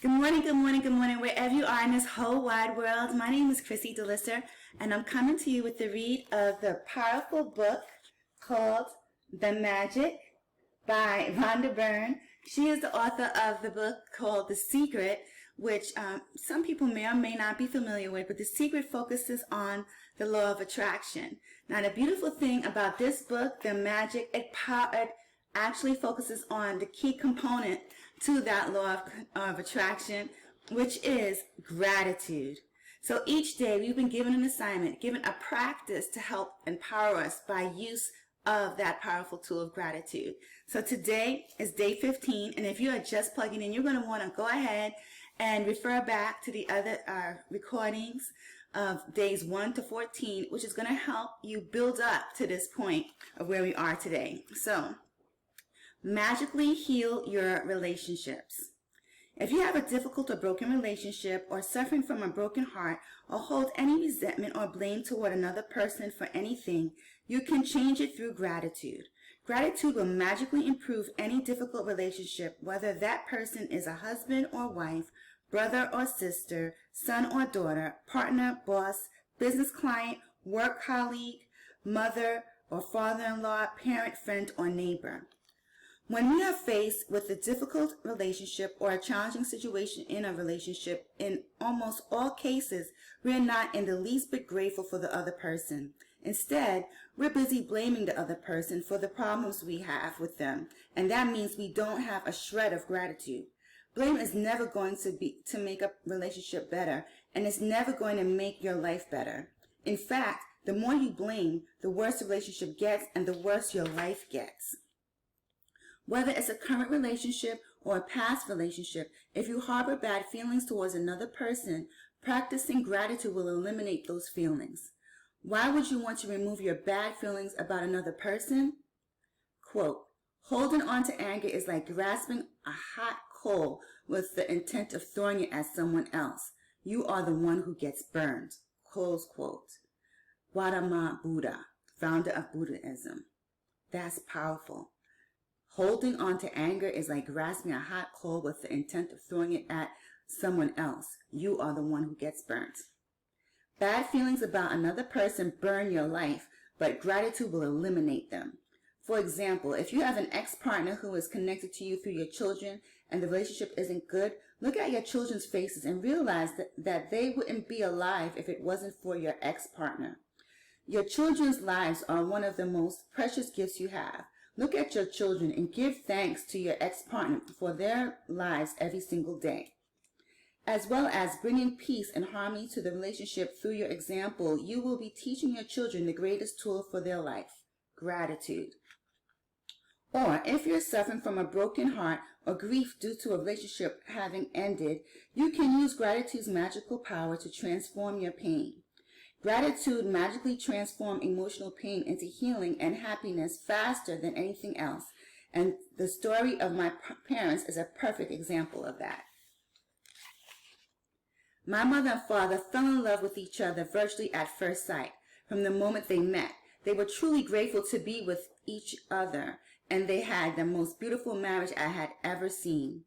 Good morning, good morning, good morning, wherever you are in this whole wide world. My name is Chrissy DeLisser, and I'm coming to you with the read of the powerful book called The Magic by Rhonda Byrne. She is the author of the book called The Secret, which some people may or may not be familiar with, but The Secret focuses on the law of attraction. Now, the beautiful thing about this book, The Magic, it actually focuses on the key component to that law of attraction, which is gratitude. So each day we've been given an assignment, given a practice to help empower us by use of that powerful tool of gratitude. So today is day 15, and if you are just plugging in, you're going to want to go ahead and refer back to the other recordings of days 1 to 14, which is going to help you build up to this point of where we are today. So, magically heal your relationships. If you have a difficult or broken relationship, or suffering from a broken heart, or hold any resentment or blame toward another person for anything, you can change it through gratitude. Gratitude will magically improve any difficult relationship, whether that person is a husband or wife, brother or sister, son or daughter, partner, boss, business client, work colleague, mother or father-in-law, parent, friend, or neighbor. When we are faced with a difficult relationship or a challenging situation in a relationship, in almost all cases, we are not in the least bit grateful for the other person. Instead, we're busy blaming the other person for the problems we have with them, and that means we don't have a shred of gratitude. Blame is never going to make a relationship better, and it's never going to make your life better. In fact, the more you blame, the worse the relationship gets and the worse your life gets. Whether it's a current relationship or a past relationship, if you harbor bad feelings towards another person, practicing gratitude will eliminate those feelings. Why would you want to remove your bad feelings about another person? Quote, holding on to anger is like grasping a hot coal with the intent of throwing it at someone else. You are the one who gets burned. Close quote. Gautama Buddha, founder of Buddhism. That's powerful. Holding on to anger is like grasping a hot coal with the intent of throwing it at someone else. You are the one who gets burnt. Bad feelings about another person burn your life, but gratitude will eliminate them. For example, if you have an ex-partner who is connected to you through your children and the relationship isn't good, look at your children's faces and realize that they wouldn't be alive if it wasn't for your ex-partner. Your children's lives are one of the most precious gifts you have. Look at your children and give thanks to your ex-partner for their lives every single day. As well as bringing peace and harmony to the relationship through your example, you will be teaching your children the greatest tool for their life, gratitude. Or if you're suffering from a broken heart or grief due to a relationship having ended, you can use gratitude's magical power to transform your pain. Gratitude magically transforms emotional pain into healing and happiness faster than anything else. And the story of my parents is a perfect example of that. My mother and father fell in love with each other virtually at first sight. From the moment they met, they were truly grateful to be with each other, and they had the most beautiful marriage I had ever seen.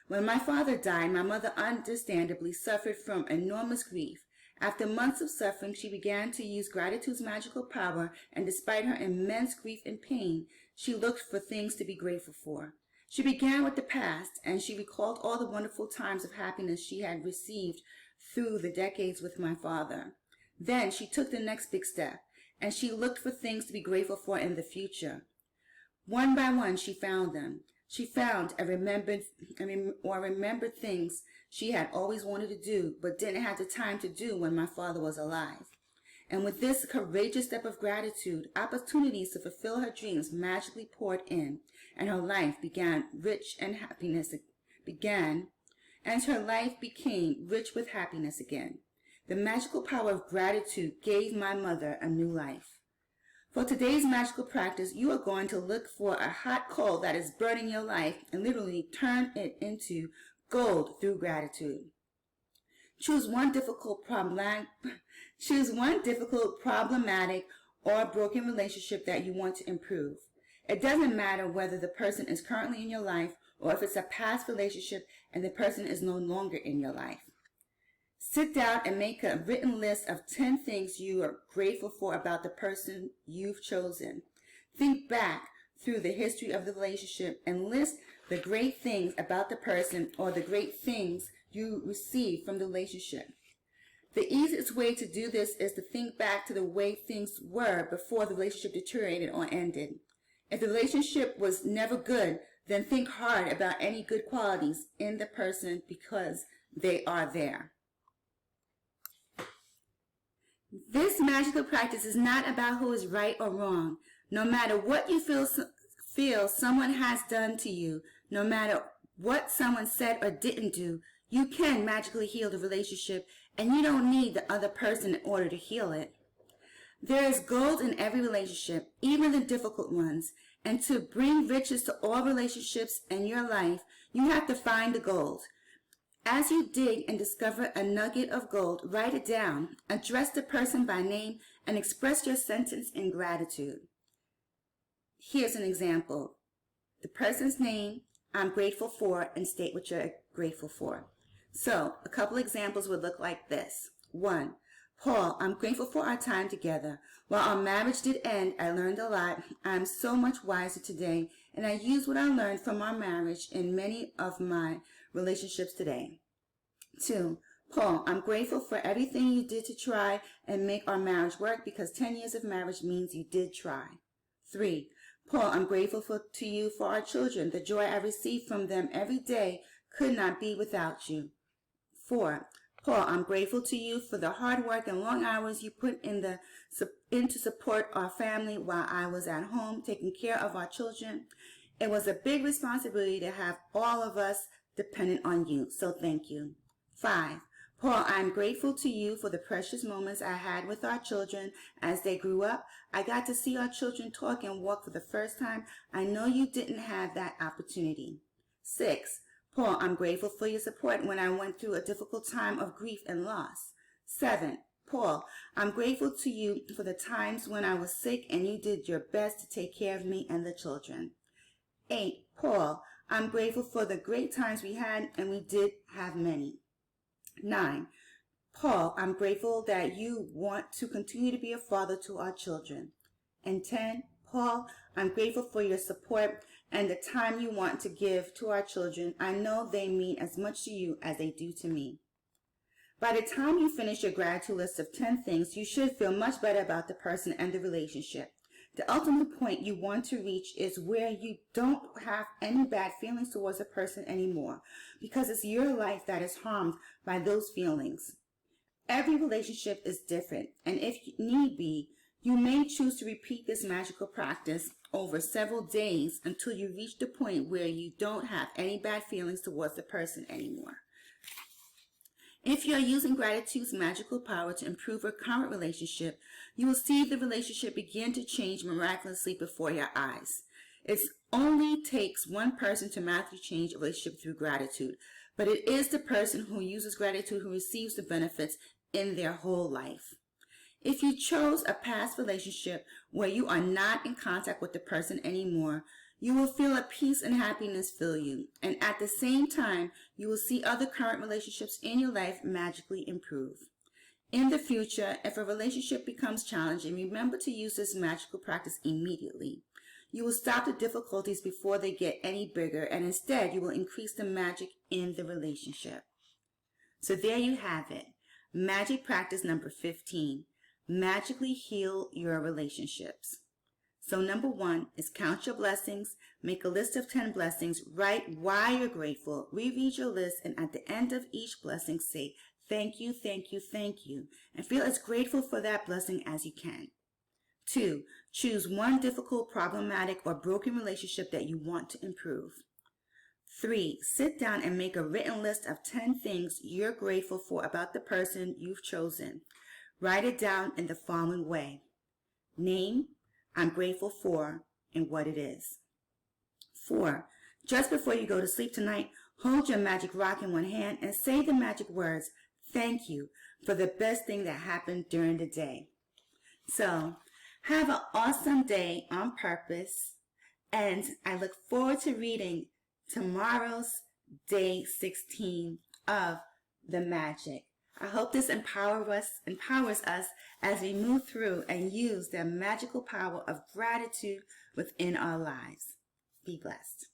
When my father died, my mother understandably suffered from enormous grief. After months of suffering, she began to use gratitude's magical power, and despite her immense grief and pain, she looked for things to be grateful for. She began with the past, and she recalled all the wonderful times of happiness she had received through the decades with my father. Then she took the next big step, and she looked for things to be grateful for in the future. One by one, she found them. She found remembered things she had always wanted to do, but didn't have the time to do when my father was alive. And with this courageous step of gratitude, opportunities to fulfill her dreams magically poured in, and her life became rich with happiness again. The magical power of gratitude gave my mother a new life. For today's magical practice, you are going to look for a hot coal that is burning your life and literally turn it into gold through gratitude. Choose one difficult, problematic, or broken relationship that you want to improve. It doesn't matter whether the person is currently in your life or if it's a past relationship and the person is no longer in your life. Sit down and make a written list of 10 things you are grateful for about the person you've chosen. Think back through the history of the relationship and list the great things about the person or the great things you received from the relationship. The easiest way to do this is to think back to the way things were before the relationship deteriorated or ended. If the relationship was never good, then think hard about any good qualities in the person because they are there. This magical practice is not about who is right or wrong. No matter what you feel someone has done to you, no matter what someone said or didn't do, you can magically heal the relationship, and you don't need the other person in order to heal it. There is gold in every relationship, even the difficult ones, and to bring riches to all relationships in your life, you have to find the gold. As you dig and discover a nugget of gold, write it down, address the person by name, and express your sentence in gratitude. Here's an example. The person's name, I'm grateful for, and state what you're grateful for. So, a couple examples would look like this. 1. Paul, I'm grateful for our time together. While our marriage did end, I learned a lot. I'm so much wiser today, and I use what I learned from our marriage in many of my relationships today. 2. Paul, I'm grateful for everything you did to try and make our marriage work because 10 years of marriage means you did try. 3. Paul, I'm grateful to you for our children. The joy I receive from them every day could not be without you. 4. Paul, I'm grateful to you for the hard work and long hours you put in to support our family while I was at home taking care of our children. It was a big responsibility to have all of us dependent on you, so thank you. 5. Paul, I'm grateful to you for the precious moments I had with our children as they grew up. I got to see our children talk and walk for the first time. I know you didn't have that opportunity. 6. Paul, I'm grateful for your support when I went through a difficult time of grief and loss. 7. Paul, I'm grateful to you for the times when I was sick and you did your best to take care of me and the children. 8. Paul, I'm grateful for the great times we had, and we did have many. 9. Paul, I'm grateful that you want to continue to be a father to our children. And 10. Paul, I'm grateful for your support and the time you want to give to our children. I know they mean as much to you as they do to me. By the time you finish your gratitude list of 10 things, you should feel much better about the person and the relationship. The ultimate point you want to reach is where you don't have any bad feelings towards a person anymore, because it's your life that is harmed by those feelings. Every relationship is different, and if need be, you may choose to repeat this magical practice over several days until you reach the point where you don't have any bad feelings towards the person anymore. If you are using gratitude's magical power to improve your current relationship, you will see the relationship begin to change miraculously before your eyes. It only takes one person to magically change a relationship through gratitude, but it is the person who uses gratitude who receives the benefits in their whole life. If you chose a past relationship where you are not in contact with the person anymore, you will feel a peace and happiness fill you, and at the same time, you will see other current relationships in your life magically improve. In the future, if a relationship becomes challenging, remember to use this magical practice immediately. You will stop the difficulties before they get any bigger, and instead you will increase the magic in the relationship. So there you have it. Magic practice number 15. Magically heal your relationships. So number 1 is count your blessings, make a list of 10 blessings, write why you're grateful, reread your list, and at the end of each blessing say, thank you, thank you, thank you, and feel as grateful for that blessing as you can. 2, choose one difficult, problematic, or broken relationship that you want to improve. 3, sit down and make a written list of 10 things you're grateful for about the person you've chosen. Write it down in the following way. Name, I'm grateful for, and what it is. 4, just before you go to sleep tonight, hold your magic rock in one hand and say the magic words, thank you, for the best thing that happened during the day. So, have an awesome day on purpose, and I look forward to reading tomorrow's day 16 of the magic. I hope this empowers us as we move through and use the magical power of gratitude within our lives. Be blessed.